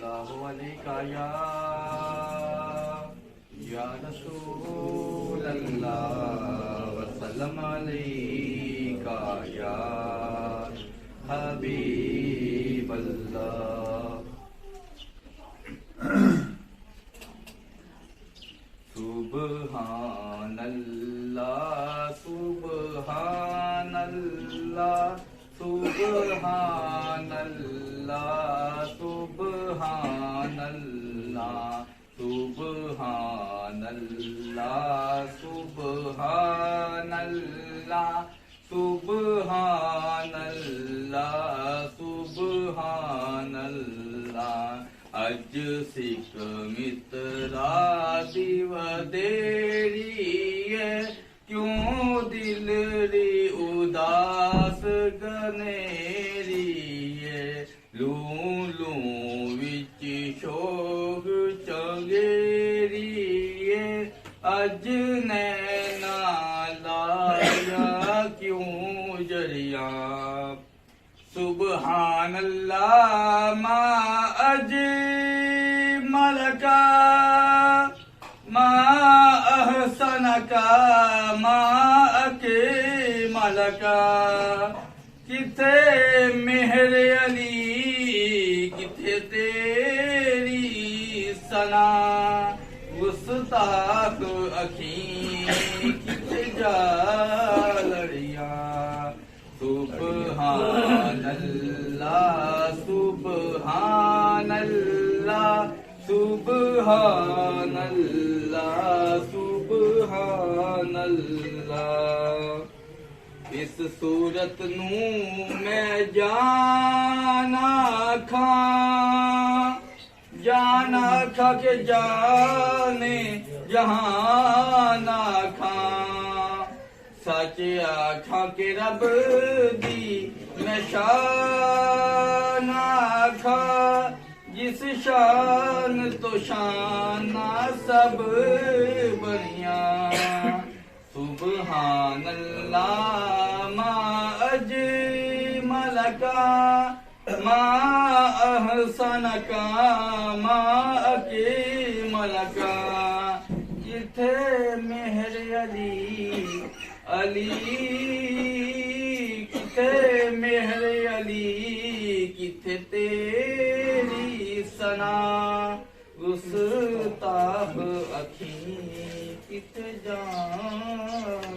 सल्लल्लाहु अलैका या रसूल अल्लाह वसल्लम अलैका या हबीब अल्लाह। सुब्हानल्लाह सुब्हानल्लाह सुब्हानल्लाह सुब्हानल्लाह सुब्हानल्लाह सुब्हानल्लाह सुब्हानल्लाह सुब्हानल्लाह। अज सिख मित्रा दिव देरी क्यों दिल री उदास गनेरी लू लू विच शोक चंगेरी अज नैना लाया क्यों जरिया। सुब्हानल्लाह मा अज मलका मा अहसनका मा अके मलका। किथे मेहर अली किथे तेरी सना गुस्ताख अखी किथे जा लड़िया। सुब्हानल्लाह सुब्हानल्लाह सुब्हानल्लाह सुब्हानल्लाह। इस सूरत नू मैं जाना खा के जाने जहाना खा। सच आखा के रब दी मैं शान आखा जिस शान तो शाना सब बनिया। सुब्हानल्लाह मा अज मलका मा अहसनका मा अके मलका। किथे मेहर अली किथे मेहर अली किथे तेरी सना गुस्ताख अखी किथे जान।